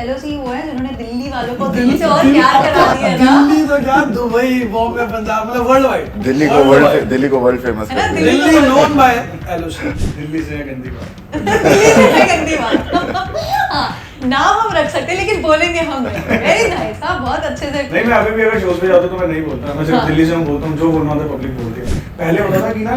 LOC वो है जिन्होंने दिल्ली वालों को दिल्ली से और प्यार करा दिया ना। दिल्ली तो क्या, दुबई, बॉम्बे, पंजाब, मतलब वर्ल्ड वाइड। दिल्ली को वर्ल्ड फेमस है ना, कर दिया। Delhi known by LOC. Delhi से है गंदी बात। दिल्ली से है गंदी बात। हाँ, नाम हम रख सकते हैं लेकिन बोलेंगे हम नहीं। वेरी नाइस, हाँ बहुत अच्छे से। नहीं, मैं अभी भी अगर शोज पे जाता हूं तो मैं नहीं बोलता, मैं सिर्फ हाँ। दिल्ली से मैं बोलता हूँ, जो बोलना होता है पब्लिक बोलती है। पहले होता था कि ना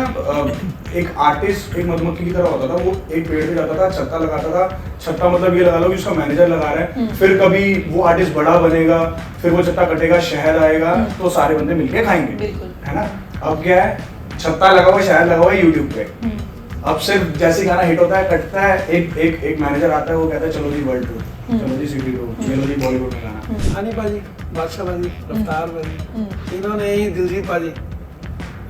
एक आर्टिस्ट एक मधुमक्खी की तरह होता था, वो एक पेड़ पे जाता था, छत्ता लगाता था। छत्ता मतलब ये लगा लो कि उसका मैनेजर लगा रहा है, फिर कभी वो आर्टिस्ट बड़ा बनेगा, फिर वो छत्ता कटेगा, शहर आएगा, तो सारे बंदे मिलके खाएंगे, बिल्कुल। है ना। अब क्या है, छत्ता लगा हुआ, शहर लगा हुआ है यूट्यूब पे। अब सिर्फ जैसे गाना हिट होता है, कटता है, एक मैनेजर आता है, वो कहता है चलो जी वर्ल्ड टूर, चलो जी सिटी टूर, चलो जी बॉलीवुड में गाना। हनी पाजी, बादशाह पाजी, रफ्तार पाजी, इन्होंने ही, दिलजीत पाजी,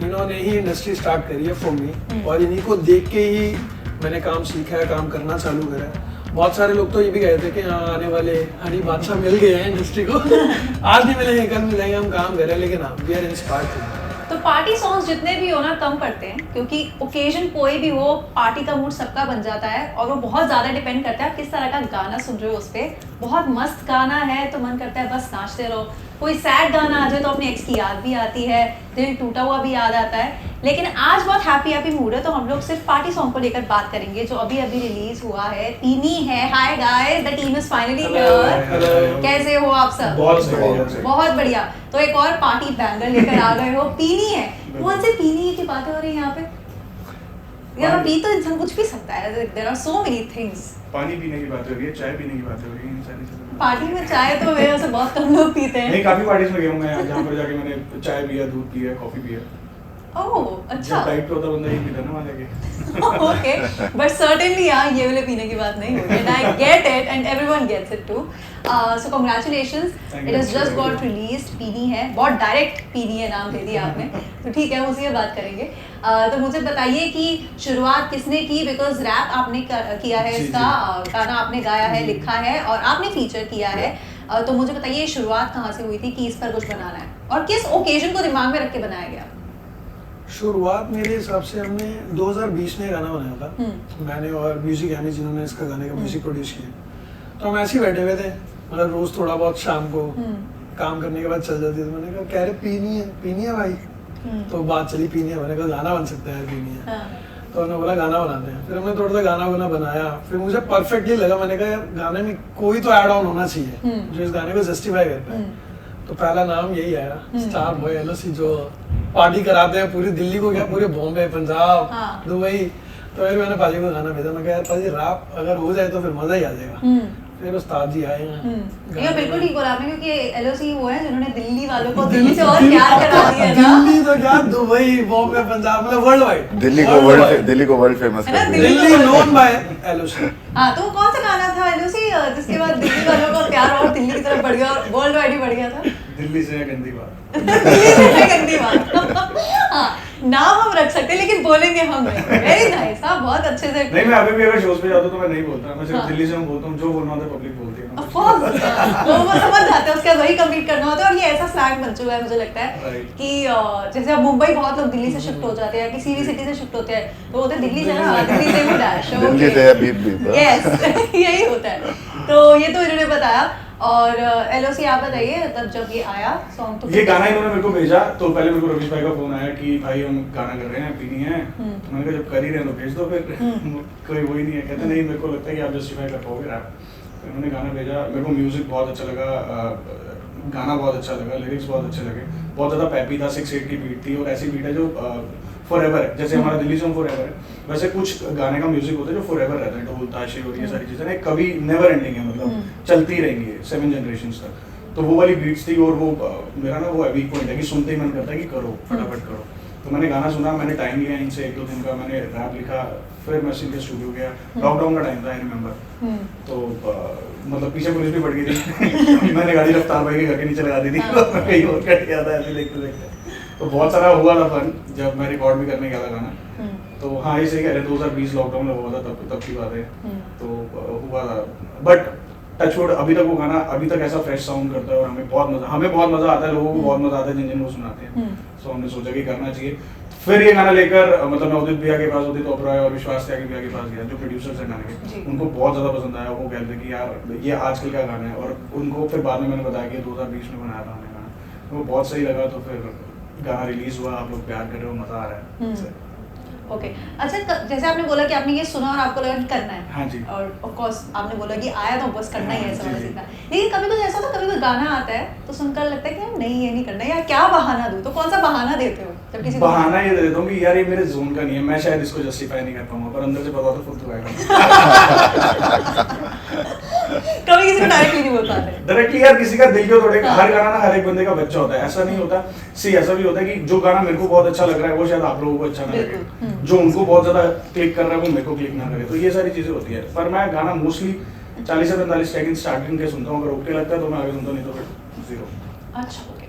इन्होंने ही इंडस्ट्री स्टार्ट करी है फॉर मी, और इन्हीं को देख के ही मैंने काम सीखा है, काम करना चालू करा है। बहुत सारे लोग तो ये भी कहते थे कि हाँ आने वाले हनी बादशाह मिल गए हैं इंडस्ट्री को। आज नहीं मिलेंगे, कल मिलेंगे, हम काम कर रहे हैं, लेकिन हाँ वी आर इंस्पायर्ड। तो पार्टी सॉन्ग्स जितने भी हो ना कम पड़ते हैं, क्योंकि ओकेजन कोई भी हो, पार्टी का मूड सबका बन जाता है, और वो बहुत ज़्यादा डिपेंड करता है आप किस तरह का गाना सुन रहे हो उस पर। बहुत मस्त गाना है तो मन करता है बस नाचते रहो, कोई सैड गाना आ जाए तो अपने एक्स की याद भी आती है, दिल टूटा हुआ भी याद आता है। लेकिन आज बहुत हैप्पी मूड है, तो हम लोग सिर्फ पार्टी सॉन्ग को लेकर बात करेंगे जो अभी अभी रिलीज हुआ है, पीनी है। Hi guys, the team is finally here. कैसे हो आप सब? बहुत बढ़िया। तो एक और पार्टी बैंगर लेकर आ गए हो, पीनी है। कौन से पीनी की बातें हो रही है यहाँ पे? यार पी तो इंसान कुछ भी सकता है, there are so many things. पानी पीने की बात हो रही है, चाय पीने की बात हो रही है, इन सारी चीज़ों में। पार्टी में चाय तो मेरे से बहुत कम लोग पीते हैं। नहीं, काफी पार्टीज में गया हूँ मैं, जहाँ पर जाके मैंने चाय पिया, दूध पिया, कॉफी पिया। ओह अच्छा। टाइप पे होता बंदा ही पीता ना वहाँ जाके। ओके, बट सर्टेनली यहाँ ये वाले पीने की बात नहीं होगी, and I get it and everyone gets it too. So congratulations, it has just got released. पीनी है, बहुत डायरेक्ट पीनी है नाम दे दिया आपने, तो ठीक है उसी पे बात करेंगे। तो मुझे बताइए कि शुरुआत किसने की, बिकॉज रैप आपने किया है इसका, गाना आपने गाया है, लिखा है और आपने फीचर किया है। तो मुझे बताइए शुरुआत कहाँ से हुई थी कि इस पर कुछ बनाना है, और किस ओकेजन को दिमाग में रख के बनाया गया? शुरुआत मेरे हिसाब से हमने 2020 में गाना बनाया था, मैंने और म्यूजिक यानी जिन्होंने इसका गाने का म्यूजिक प्रोड्यूस किया। तो हम ऐसे ही बैठे हुए थे, मतलब रोज थोड़ा बहुत शाम को काम करने के बाद चल जाती थी। मैंने कहा कह रहे पीनी है भाई, तो बात चली पीनी है, मैंने कहा गाना बन सकता है पीनी है। तो उन्होंने बोला गाना बनाते हैं, फिर हमने थोड़ा सा गाना बनाया, फिर मुझे परफेक्टली लगा, मैंने कहा यार गाने में कोई तो ऐड ऑन होना चाहिए जो इस गाने को जस्टिफाई करता है। तो पहला नाम यही आया, स्टार बॉय एलओसी, जो पार्टी कराते हैं पूरी दिल्ली को, क्या पूरे बॉम्बे, पंजाब, दुबई। तो फिर मैंने पाजी को गाना भेजा, मैं कहा यार पाजी रैप अगर हो जाए तो फिर मजा ही आ जाएगा। फिर उस्ताद जी आए हैं। ये बिल्कुल ठीक बोला आपने, क्योंकि एलओसी वो है जिन्होंने दिल्ली वालों को दिल्ली से और प्यार करा दिया ना। दिल्ली तो क्या, दुबई, बॉम्बे, पंजाब, मतलब वर्ल्ड वाइड। दिल्ली को वर्ल्ड फेमस है ना, कर दिया। Delhi known by LOC. हाँ, तो कौन सा गाना था एलओसी जिसके बाद दिल्ली वालों का प्यार और दिल्ली की तरफ बढ़ गया और वर्ल्ड वाइड ही बढ़ गया था? दिल्ली से है गंदी बात। दिल्ली से है गंदी बात। हाँ, नाम हम रख सकते हैं लेकिन बोलेंगे हम नहीं। वेरी नाइस, हाँ बहुत अच्छे से। नहीं, मैं अभी भी अगर शोज पे जाता हूँ तो मैं नहीं बोलता, मैं सिर्फ दिल्ली से मैं बोलता हूँ, जो बोलना होता है पब्लिक बोलती है। ऑफ कोर्स, वो समझ जाते हैं, उसके बाद वही कंप्लीट करना होता है। और ये ऐसा स्लैंग बन चुका है मुझे लगता है कि जैसे अब मुंबई बहुत लोग दिल्ली से शिफ्ट हो जाते हैं, किसी भी सिटी से शिफ्ट होते हैं, तो बोलते हैं दिल्ली से ना, दिल्ली से वो डैश, दिल्ली से बीप बीप। यस, यही होता है। तो ये तो इन्होंने बताया। और एलओसी आप बताइए, तब जब ये आया सॉन्ग, तो ये गाना इन्होंने मेरे को भेजा, तो पहले मेरे को रवीश भाई का फोन आया कि भाई हम गाना कर रहे हैं, पीनी है। तो मैंने कहा जब कर ही रहे हैं तो भेज दो फिर। कोई वही नहीं है, कहते नहीं मेरे को लगता है कि आप जस्टिफाई कर पाओगे रैप। तो इन्होंने गाना भेजा, मेरे को म्यूजिक बहुत अच्छा लगा, गाना बहुत अच्छा लगा, लिरिक्स बहुत अच्छे लगे, बहुत ज़्यादा पैपी था, 6/8 की बीट थी, और ऐसी बीट है जो फॉरएवर है, जैसे हमारा दिल्ली सॉन्ग फॉरएवर है, वैसे कुछ गाने का म्यूजिक होता है जो फॉरएवर रहता है, ढोल ताशे और ये सारी चीज़ें कभी नेवर एंडिंग है, मतलब चलती रहेंगी 7 जनरेशंस तक। तो वो वाली बीट्स थी, और वो मेरा ना वो वीक पॉइंट है कि सुनते ही मन करता है कि करो फटाफट करो। तो मैंने गाना सुना, मैंने टाइम लिया इनसे 1-2 दिन का, मैंने रैप लिखा, फिर मैं सीधे स्टूडियो गया। लॉकडाउन का टाइम था, आई रिमेंबर। तो मतलब पीछे पुलिस भी पड़ गई थी। मैंने गाड़ी रफ्तार भाई के घर के नीचे लगा दी थी, कहीं और कट गया था ऐसे देखते देखते। तो बहुत सारा हुआ था फन, जब मैं रिकॉर्ड भी करने गया था गाना। तो हाँ, ये सही कह रहे, 2020 लॉकडाउन में हुआ था, तब की बात है। तो हुआ था, बट टचवुड अभी तक वो गाना अभी तक ऐसा फ्रेश साउंड करता है, और हमें बहुत मजा आता है, लोगों को बहुत मजा आता है जिन जिन को सुनाते हैं। सो हमने सोचा कि करना चाहिए। फिर ये गाना लेकर मतलब मैं उदित भैया के पास, उदित ओबरॉय और विश्वास त्यागी भैया के पास गया जो प्रोड्यूसर्स हैं गाने के, उनको बहुत ज़्यादा पसंद आया। वो कहते थे कि यार ये आजकल का गाना है, और उनको फिर बाद में मैंने बताया कि 2020 में बनाया था हमने गाना, वो बहुत सही लगा। तो फिर गाना रिलीज हुआ, आप लोग प्यार कर रहे हो, मज़ा आ रहा है। ओके अच्छा, जैसे आपने बोला कि आपने ये सुना और आपको लगा कि करना है, हाँ जी, और ऑफ कोर्स आपने बोला कि आया तो बस करना ही है, हाँ, समझ जी, जी। सीखना। लेकिन कभी कुछ ऐसा होता है, कभी कोई गाना आता है तो सुनकर लगता है कि यार नहीं ये नहीं करना, या क्या बहाना दूं, तो कौन सा बहाना देते हो जब किसी को बहाना ये देता हूँ कि यार ये मेरे जोन का नहीं है, मैं शायद इसको जस्टिफाई नहीं कर पाऊंगा, पर अंदर से पता तो खुद तो आएगा। कभी किसी को डायरेक्टली नहीं बोल पाते? डायरेक्टली यार किसी का दिल क्यों तोड़ेगा? हाँ। हर गाना ना हर एक बंदे का बच्चा होता है, ऐसा नहीं होता। सी ऐसा भी होता है कि जो गाना मेरे को बहुत अच्छा लग रहा है वो शायद आप लोगों को अच्छा ना लगे, बिल्कुल। जो उनको बहुत ज्यादा क्लिक कर रहा है वो मेरे को क्लिक ना करे। तो ये सारी चीजें होती है, पर मैं गाना मोस्टली 40 से 45 सेकंड स्टार्टिंग के सुनता हूँ, अगर ओके लगता है तो मैं आगे सुनता हूँ, नहीं तो फिर जीरो। अच्छा ओके।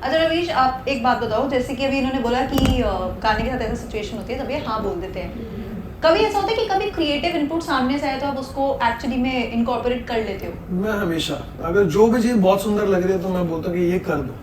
अच्छा रवीश, आप एक बात बताओ, जैसे कि अभी इन्होंने बोला कि गाने के साथ ऐसा सिचुएशन होती है तब ये हाँ बोल देते हैं। कभी ऐसा होता है कि कभी क्रिएटिव इनपुट सामने से आए तो आप उसको एक्चुअली में इनकॉर्पोरेट कर लेते हो? मैं हमेशा अगर जो भी चीज बहुत सुंदर लग रही है तो मैं बोलता हूँ कि ये कर दो,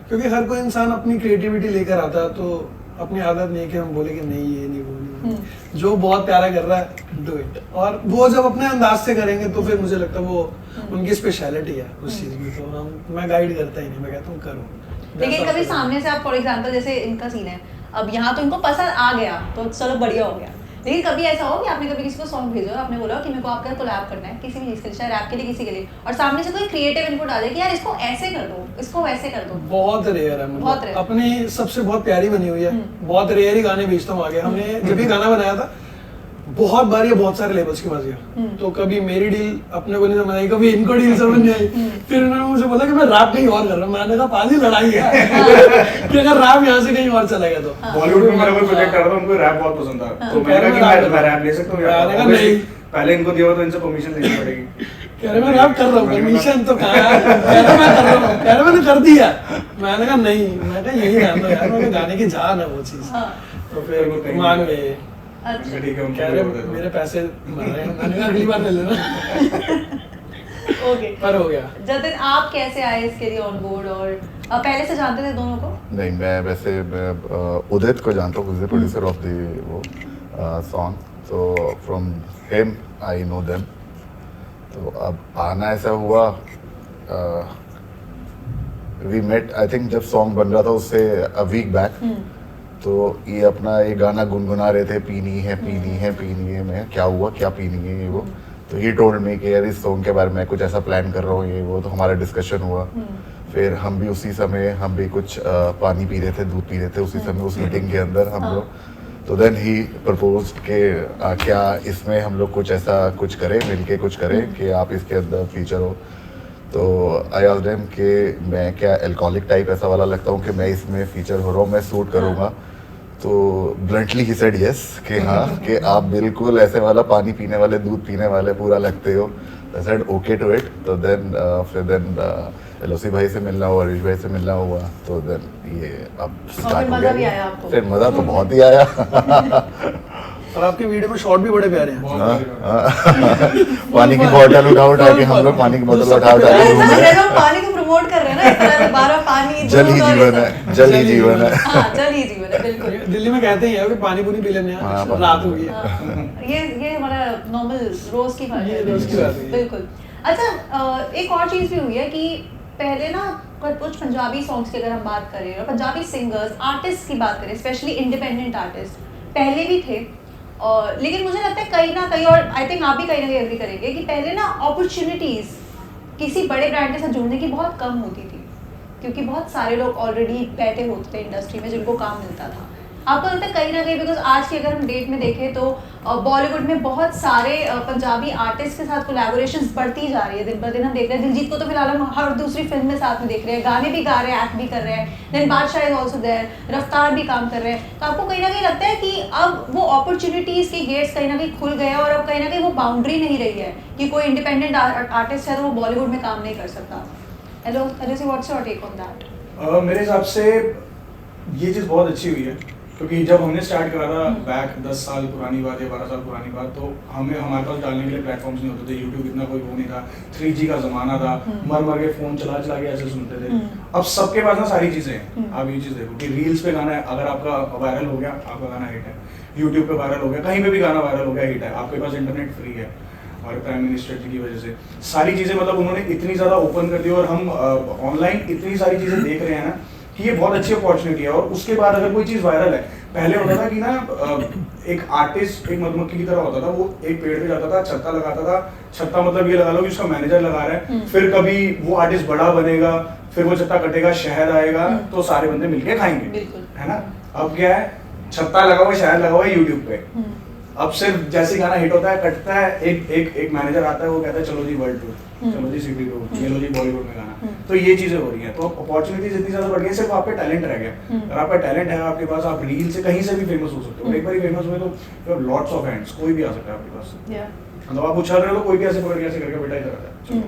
क्योंकि हर कोई इंसान अपनी क्रिएटिविटी लेकर आता है, तो अपनी आदत नहीं है कि हम बोले कि नहीं ये नहीं वो नहीं। जो बहुत प्यारा कर रहा है डू इट, और वो जब अपने अंदाज से करेंगे तो फिर मुझे लगता है वो उनकी स्पेशलिटी है उस चीज की, तो मैं गाइड करता ही नहीं, मैं कहता हूँ करो। लेकिन कभी सामने से आप फॉर एग्जांपल जैसे इनका सीन है, अब यहाँ तो इनको पसंद आ गया तो चलो बढ़िया हो गया, लेकिन कभी ऐसा हो कि आपने कभी किसी को सॉन्ग भेजो, आपने बोला कि मेरे को आपका कोलैब करना है किसी भी चीज़ के लिए, चाहे रैप के लिए किसी के लिए, और सामने से कोई क्रिएटिव इनपुट आ जाए कि यार इसको ऐसे कर दो, इसको वैसे कर दो? बहुत रेयर है, बहुत मतलब rare। अपनी सबसे बहुत प्यारी बनी हुई है, बहुत रेयर ही गाने भेजता हूँ आगे। हमने जब भी गाना बनाया था बहुत बार ये बहुत सारे लेबल्स के पास गया, तो कभी मेरी डील अपने को नहीं समझ आई, कभी इनको डील समझ नहीं आई। फिर उन्होंने मुझे बोला कि मैं रैप कहीं और कर रहा हूँ, मैंने कहा पाजी लड़ाई है कि अगर रैप यहाँ से कहीं और चला गया तो। बॉलीवुड में मेरा कोई प्रोजेक्ट कर रहा था, उनको रैप बहुत पसंद था, तो मैंने कहा कि मैं रैप ले सकता हूँ यार। मैंने कहा नहीं, पहले इनको दिया हो तो इनसे परमिशन लेनी पड़ेगी। कह रहे मैं रैप कर रहा हूँ, परमिशन तो कहाँ है? कह रहे मैं कर रहा हूँ, कह रहे मैंने कर दिया। मैंने कहा नहीं, मैं कहा यही रहने दो यार, मैंने गाने की जान है वो चीज़। तो फिर मान गए, अच्छा ठीक है, उनको कह रहे बोल देता हूँ। मेरे पैसे मर रहे हैं, मैंने कहा अगली बार ले लेना। ओके। पर हो गया। जतिन, आप कैसे आए इसके लिए ऑन बोर्ड, और पहले से जानते थे दोनों को? नहीं, मैं वैसे उदित को जानता हूँ, उदित प्रोड्यूसर ऑफ द वो सॉन्ग, तो from him I know them. तो अब आना ऐसा हुआ, वी मेट आई थिंक जब सॉन्ग बन रहा था उससे अ वीक बैक, तो ये अपना ये गाना गुनगुना रहे थे, पीनी है पीनी है पीनी है। मैं क्या हुआ, क्या पीनी है ये वो? तो ही टोल्ड मी कि यार इस सॉन्ग के बारे में कुछ ऐसा प्लान कर रहा हूँ ये वो, तो हमारा डिस्कशन हुआ। फिर हम भी उसी समय हम भी कुछ पानी पी रहे थे, दूध पी रहे थे उसी समय उस मीटिंग के अंदर हम लोग। तो देन ही प्रपोज्ड कि क्या इसमें हम लोग कुछ ऐसा कुछ करें, मिलके कुछ करें कि आप इसके अंदर फीचर हो। तो आई आस्क्ड हिम कि मैं क्या अल्कोहलिक टाइप ऐसा वाला लगता हूँ कि मैं इसमें फीचर हो रहा हूँ, मैं सूट करूँगा? तो ब्लंटली ही सेड यस कि हाँ, कि आप बिल्कुल ऐसे वाला पानी पीने वाले, दूध पीने वाले पूरा लगते हो। I said okay to it. तो देन फिर देन एलओसी भाई से मिलना हुआ, हरीश भाई से मिलना हुआ, तो देन ये अब स्टार्ट हो मजा भी गया। आया आपको? फिर मज़ा तो बहुत ही आया। और आपके वीडियो में शॉट भी बड़े प्यारे हैं। पानी की बोतल उठा के हम लोग पानी की बोतल उठा ऐसा लग के रहा है हम पानी को प्रमोट कर रहे हैं ना, इस तरह से बारह पानी, जल ही दूध और जीवन ये है, सब। जल ही जीवन है। हाँ, जल ही जीवन है, बिल्कुल। दिल्ली में कहते ही है कि पानी पूरी पी लेने हाँ, हैं, पानी रात पूरी। हो गई है। ये हमारा नॉर्मल रोज की बात ये है, रोज की बात है। बिल्कुल। अच्छा, एक और चीज़ भी हुई है कि पहले ना कुछ पंजाबी सॉन्ग्स की अगर हम बात करें, और पंजाबी सिंगर्स आर्टिस्ट की बात करें, स्पेशली इंडिपेंडेंट आर्टिस्ट पहले भी थे, और लेकिन मुझे लगता है कहीं ना कहीं, और आई थिंक आप भी कहीं ना कहीं एग्री करेंगे कि पहले ना अपॉर्चुनिटीज़ किसी बड़े ब्रांड के साथ जुड़ने की बहुत कम होती थी, क्योंकि बहुत सारे लोग ऑलरेडी बैठे होते थे इंडस्ट्री में जिनको काम मिलता था। आपको लगता है कहीं ना कहीं, बिकॉज आज की अगर हम डेट में देखें तो बॉलीवुड में बहुत सारे पंजाबी आर्टिस्ट के साथ कोलैबोरेशंस बढ़ती जा रही है दिन पर दिन। हम देख रहे हैं दिलजीत को तो फिलहाल हम हर दूसरी फिल्म में साथ में देख रहे हैं, गाने भी गा रहे हैं, एक्ट भी कर रहे हैं। देन बादशाह इज ऑल्सो देयर, रफ्तार भी काम कर रहे हैं। तो आपको कहीं ना कहीं लगता है कि अब वो अपॉर्चुनिटीज़ के गेट्स कहीं ना कहीं खुल गए हैं, और अब कहीं ना कहीं वो बाउंड्री नहीं रही है कि कोई इंडिपेंडेंट आर्टिस्ट है तो वो बॉलीवुड में काम नहीं कर सकता? Hello see, what's your take on that? मेरे हिसाब से ये चीज़ बहुत अच्छी हुई है क्योंकि जब हमने स्टार्ट करा था बैक 10 साल पुरानी बात या 12 साल पुरानी बात, तो हमारे पास डालने के लिए प्लेटफॉर्म्स नहीं होते थे, यूट्यूब इतना कोई वो नहीं था, 3G का जमाना था, मर के फोन चला के ऐसे सुनते थे। अब सबके पास ना सारी चीजें हैं। आप ये चीज देखो कि रील्स पे गाना है, अगर आपका वायरल हो गया, आपका गाना हिट है, यूट्यूब पे वायरल हो गया, कहीं पे भी गाना वायरल हो गया, हिट है, आपके पास इंटरनेट फ्री है। और प्राइम मिनिस्टर जी की वजह से सारी चीजें मतलब उन्होंने इतनी ज्यादा ओपन कर दी, और हम ऑनलाइन इतनी सारी चीजें देख रहे हैं ना कि ये बहुत अच्छी अपॉर्चुनिटी है। और उसके बाद अगर कोई चीज वायरल है, पहले होता था कि ना एक आर्टिस्ट एक मधुमक्खी की तरह होता था, वो एक पेड़ पे जाता था, छत्ता लगाता था, छत्ता मतलब ये लगा लो कि उसका मैनेजर लगा रहा है, फिर कभी वो आर्टिस्ट बड़ा बनेगा, फिर वो छत्ता कटेगा, शहद आएगा, तो सारे बंदे मिलके खाएंगे, है ना। अब क्या है, छत्ता लगा हुआ, शहद लगा हुआ है यूट्यूब पे। अब सिर्फ जैसे गाना हिट होता है, कटता है, एक मैनेजर आता है, वो कहता है चलो जी वर्ल्ड टूर, चलो जी सिटी टूर, ये लो जी बॉलीवुड में गाना। तो ये चीजें हो रही हैं, तो अपॉर्चुनिटीज इतनी ज्यादा बढ़ गई, सिर्फ आपके टैलेंट रह गया। अगर आपका टैलेंट है आपके पास, आप रील से कहीं से भी फेमस हो सकते हो। एक बार फेमस हुए तो लॉट्स ऑफ हैंड्स, कोई भी आ सकता है आपके पास। मतलब आप उछल रहे हो तो कोई भी ऐसे पकड़ के ऐसे करके बेटा इधर आता है।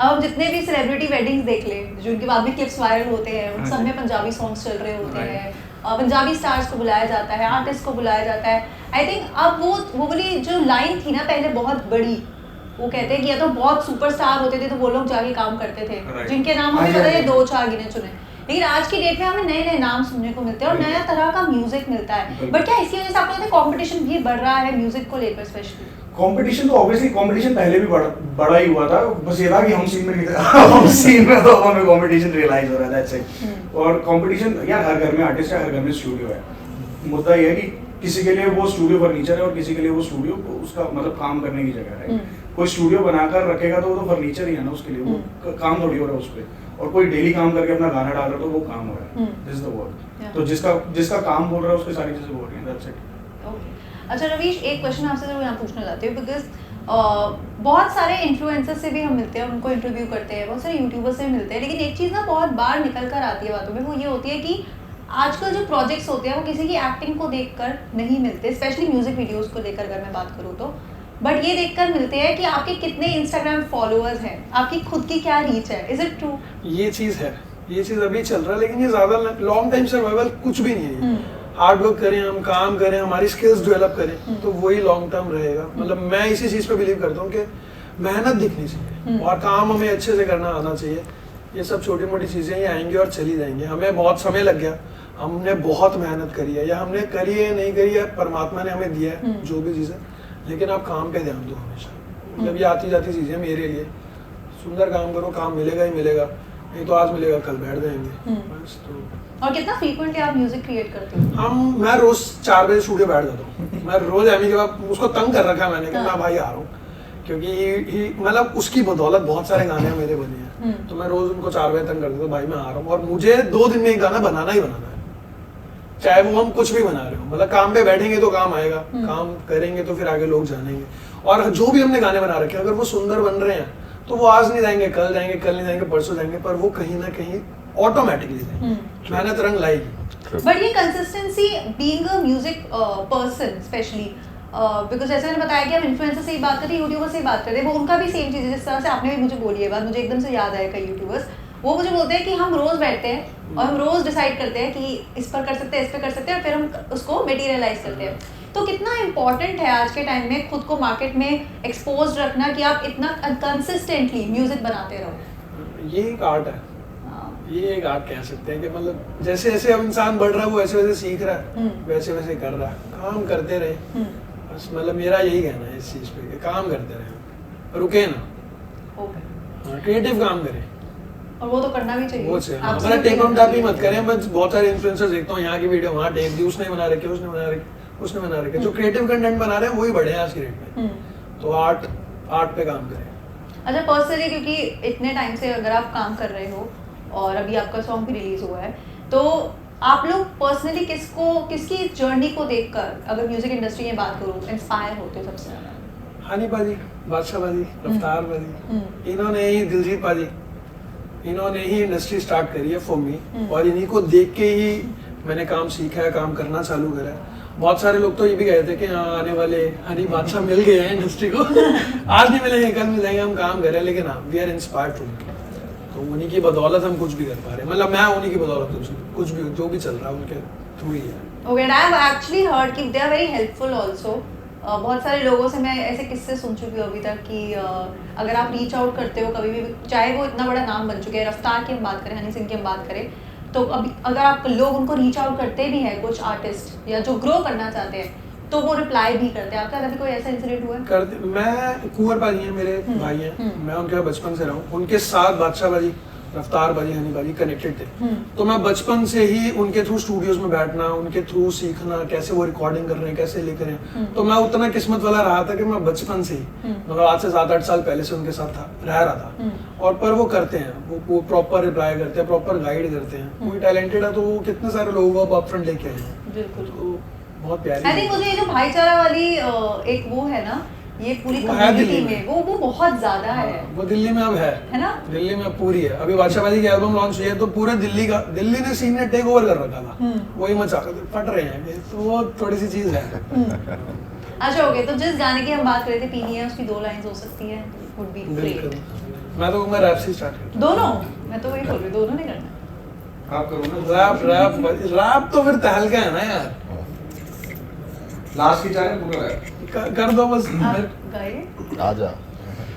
अब जितने भी सेलिब्रिटी वेडिंग्स देख ले, जो उनके बाद भी क्लिप्स वायरल होते हैं, उन सब में पंजाबी सॉन्ग्स चल रहे होते हैं, पंजाबी स्टार्स को बुलाया जाता है, आर्टिस्ट को बुलाया जाता है। आई थिंक अब वो वाली जो लाइन थी ना पहले बहुत बड़ी, वो कहते हैं कि या तो बहुत सुपरस्टार होते थे तो वो लोग जाके काम करते थे, जिनके नाम हमें पता है 2-4 गिने चुने। लेकिन आज की डेट में हमें नए नए नाम सुनने को मिलते हैं और नया तरह का म्यूजिक मिलता है। बट क्या इसकी वजह से आपको लगता है कंपटीशन भी बढ़ रहा है म्यूजिक को लेकर स्पेशली? कंपटीशन तो ऑब्वियसली कंपटीशन पहले भी बड़ा ही हुआ था, बस ये था कि हम सीन में नहीं थे। हम सीन में तो हमें कंपटीशन रियलाइज हो रहा है, दैट्स इट। और कंपटीशन यार हर घर में आर्टिस्ट है, हर घर में स्टूडियो है। मुद्दा ये है कि किसी के लिए वो स्टूडियो फर्नीचर है और किसी के लिए वो स्टूडियो उसका मतलब काम करने की जगह है। कोई स्टूडियो बनाकर रखेगा तो वो तो फर्नीचर ही है ना उसके लिए, वो काम थोड़ी हो रहा है उस पर। और कोई डेली काम करके अपना गाना डाल रहा है तो वो काम हो रहा है, दिस इज द वर्ड। तो जिसका काम बोल रहा है उसकी सारी चीजें बोल रही हैं, दैट्स इट। अच्छा रवीश, एक क्वेश्चन आपसे जरूर यहाँ पूछना चाहती हूँ, बिकॉज बहुत सारे इन्फ्लुएंसर्स से भी हम मिलते हैं, उनको इंटरव्यू करते हैं, बहुत सारे यूट्यूबर्स से भी मिलते हैं, लेकिन एक चीज़ ना बहुत बार निकल कर आती है बातों में, वो ये होती है कि आजकल जो प्रोजेक्ट्स होते हैं वो किसी की एक्टिंग को देखकर नहीं मिलते, स्पेशली म्यूजिक वीडियोस को लेकर अगर मैं बात करूँ तो, बट ये देखकर मिलते हैं कि आपके कितने इंस्टाग्राम फॉलोअर्स हैं, आपकी खुद की क्या रीच है। Is it true? ये चीज़ है, ये चीज़ अभी चल रहा है, लेकिन ये ज़्यादा लॉन्ग टाइम सर्वाइवल कुछ भी नहीं है। हार्ड वर्क करें, हम काम करें, हमारी स्किल्स डेवलप करें, तो वही लॉन्ग टर्म रहेगा। मतलब मैं इसी चीज़ पे बिलीव करता हूँ कि मेहनत दिखनी चाहिए और काम हमें अच्छे से करना आना चाहिए। ये सब छोटी मोटी चीज़ें ये आएंगी और चली जाएंगी। हमें बहुत समय लग गया, हमने बहुत मेहनत करी है, या हमने करी है नहीं करी है, परमात्मा ने हमें दिया है जो भी चीज़ें, लेकिन आप काम पे ध्यान दो हमेशा। मतलब ये आती जाती चीज़ें मेरे लिए, सुंदर काम करो, काम मिलेगा ही मिलेगा, नहीं तो आज मिलेगा कल बैठ जाएंगे बस। तो और कितना फ्रीक्वेंटली आप म्यूजिक क्रिएट करते हो? मैं रोज 4 बजे स्टूडियो बैठ जाता हूँ। मैं रोज एमी के बाद उसको तंग कर रखा है मैंने कि मैं भाई आ रहा हूँ, क्योंकि मतलब उसकी बदौलत बहुत सारे गाने मेरे बने हैं, तो मैं रोज उनको 4 बजे तंग कर देता हूँ, भाई मैं आ रहा हूँ। और मुझे 2 दिन में एक गाना बनाना ही बनाना है, चाहे वो हम कुछ भी बना रहे हो। मतलब काम पे बैठेंगे तो काम आएगा, काम करेंगे तो फिर आगे लोग जानेंगे। और जो भी हमने गाने बना रखे हैं, अगर वो सुंदर बन रहे हैं तो वो आज नहीं जाएंगे, कल जाएंगे, कल नहीं जाएंगे, परसों जाएंगे, पर वो कहीं ना कहीं ऑटोमेटिकली जाएंगे, मेहनत रंग लाएगी। बट ये consistency being a music person specially, because जैसे मैंने बताया कि हम इन्फ्लुएंसर से ही बात करते हैं, यूट्यूबर से ही बात करते हैं, वो उनका भी सेम चीज़ है। जिस तरह से आपने भी मुझे बोली है बात, मुझे एकदम से याद आया कई यूट्यूबर्स, वो मुझे बोलते हैं कि हम रोज बैठते हैं और हम रोज डिसाइड करते हैं कि इस पर कर सकते हैं, इस पर कर सकते हैं, और फिर हम उसको मटेरियलाइज करते हैं। तो कितना इम्पोर्टेंट है आज के टाइम में खुद को मार्केट में एक्सपोज रखना कि आप इतना कंसिस्टेंटली म्यूजिक बनाते रहो? ये एक आर्ट है, ये एक आर्ट कह सकते हैं कि मतलब जैसे जैसे अब इंसान बढ़ रहा है वो वैसे वैसे सीख रहा है, वैसे वैसे कर रहा है। काम करते रहे बस, मतलब मेरा यही कहना है इस चीज़ पे कि काम करते रहे, रुके ना, क्रिएटिव काम करें, और वो तो करना भी चाहिए। वो से हमारा टेक ऑन टॉप ही मत करें। मैं बहुत सारे इन्फ्लुएंसर्स देखता हूँ, यहाँ की वीडियो वहाँ टेक दी, उसने बना रखे, उसने बना रखे, उसने बना रखे। जो क्रिएटिव कंटेंट बना रहे हैं वही बड़े हैं आज की डेट में, तो आर्ट पे काम करें। अच्छा, पर्सनली क्योंकि इतने टाइम से अगर आप काम कर रहे हो और अभी आपका सॉन्ग भी रिलीज हुआ है, तो आप लोग पर्सनली किसकी जर्नी को देखकर, अगर म्यूजिक इंडस्ट्री में बात करूँ, इंस्पायर होते हो सबसे ज्यादा? हनी पाजी, बादशाह पाजी, रफ्तार पाजी, इन्होंने ही, दिलजीत पाजी, इन्होंने ही इंडस्ट्री स्टार्ट करी है फॉर मी, और इन्हीं को देख के ही मैंने काम सीखा है, काम करना चालू करा है। बहुत सारे लोग तो ये भी कहे थे कि हाँ आने वाले हनी बादशाह मिल गए हैं इंडस्ट्री को आज नहीं मिलेंगे, कल मिल जाएंगे, हम काम कर रहे हैं, लेकिन हाँ वी आर इंस्पायर्ड टू, तो उन्हीं की बदौलत हम कुछ भी कर पा रहे हैं। मतलब मैं उन्हीं की बदौलत कुछ भी जो भी चल रहा है उनके थ्रू ही है। Okay, and I've actually heard कि they are very helpful also. बहुत सारे लोगों से मैं ऐसे किस्से सुन चुकी हूँ अभी तक कि अगर आप रीच आउट करते हो कभी भी, चाहे वो इतना बड़ा नाम बन चुके हैं, रफ्तार की हम बात करें, हनी सिंह की हम बात करें, तो अभी अगर आप लोग उनको रीच आउट करते भी हैं, कुछ आर्टिस्ट या जो ग्रो करना चाहते हैं, तो वो रिप्लाई भी करते हैं। आपका कभी कोई ऐसा इंसिडेंट हुआ है? करते, मैं कुंवर भाई हैं मेरे भाई हैं, मैं उनके बचपन से रहा हूँ, उनके साथ बादशाह भाजी, रफ्तार भाजी, हनी भाजी कनेक्टेड थे। तो मैं बचपन से ही उनके थ्रू स्टूडियोज में बैठना, उनके थ्रू सीखना कैसे वो रिकॉर्डिंग कर रहे हैं, कैसे लिख रहे हैं। तो मैं उतना किस्मत वाला रहा था कि मैं बचपन से ही, मतलब आज से 7-8 साल पहले से उनके साथ था, रह रहा था। और पर वो करते हैं, वो प्रॉपर रिप्लाई करते हैं, प्रॉपर गाइड करते हैं। कोई टैलेंटेड है तो वो कितने सारे लोगों को अप फ्रंट लेके आए हैं। बिल्कुल, तो बहुत प्यारी। आई थिंक मुझे ये जो भाईचारा वाली एक वो है ना, ये पूरी वो है कम्युनिटी दिल्ली में, वो बहुत ज्यादा है वो दिल्ली में अब है ना? दिल्ली में पूरी है। अभी बादशाह भाजी की एल्बम लॉन्च हुई है तो पूरे दिल्ली ने सीन ने टेक ओवर कर रखा था, वही मचा फट रहे हैं, तो वो थोड़ी सी चीज है। अच्छा, ओके, तो जिस गाने की हम बात कर रहे थे, पीनी है, उसकी 2 लाइंस हो सकती है, वुड बी बिल्कुल, ग्रेट। मैं तो मैं रैप से स्टार्ट करता दोनों, मैं तो वही बोल रही हूँ, दोनों नहीं करना। आप करो हूँ। ना रैप तो फिर तहलका है ना यार, लास्ट की चाहे पूरा रैप कर दो बस। आप गाइए। आजा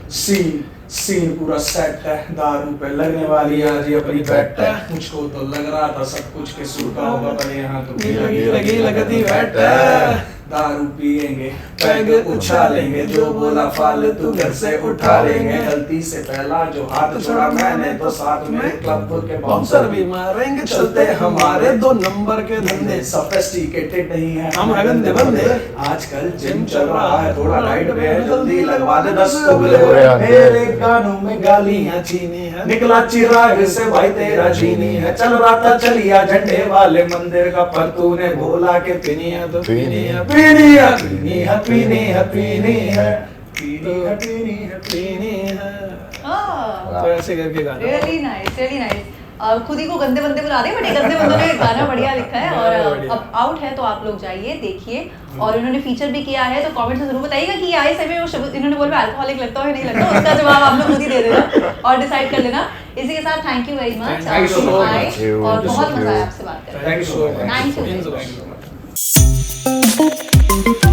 सीन पूरा सेट है, दारू पे लगने वाली आज ये अपनी बैट है। मुझको तो लग रहा था सब कुछ के सूट का होगा, पर यहाँ तो लगी लगती बैट है। दारू पिएंगे, पैग उछालेंगे, जो बोला फालतू घर से उठा लेंगे। गलती से पहला जो हाथ छोड़ा मैंने तो साथ में क्लब के बाउंसर भी मारेंगे, चलते हमारे 2 नंबर के धंधे, सोफिस्टिकेटेड नहीं है हम है गंदे बंदे। आजकल जिम चल रहा है, थोड़ा डाइट पे है, जल्दी लगवा दे 10 उबले हुए उबले। अंडे। मेरे गानों में गालियां चीनी है, निकला चिराग से भाई तेरा जीनी है। चल रहा था चलिया झंडे वाले मंदिर का, पर तूने बोला के पीनी है तो पीनी है, पीनी है पीनी है पीनी है पीनी है पीनी है पीनी है पीनी है। हाँ, तो ऐसे करके गाना रियली नाइस, रियली नाइस। खुद ही को गंदे बंदे बुला रहे हैं, बट ये गंदे बंदों ने गाना बढ़िया लिखा है और अब आउट है, तो आप लोग जाइए देखिए। और इन्होंने फीचर भी किया है, तो कमेंट्स में जरूर बताइएगा कि आए समय वो शब्द इन्होंने बोला अल्कोहलिक लगता है नहीं लगता, उसका जवाब आप लोग खुद ही दे देना और डिसाइड कर लेना। इसी के साथ thank you very much, Thank you so आए much. और बहुत मजा आया आपसे बात करके। Thank you so much Thank you. Thank you so much.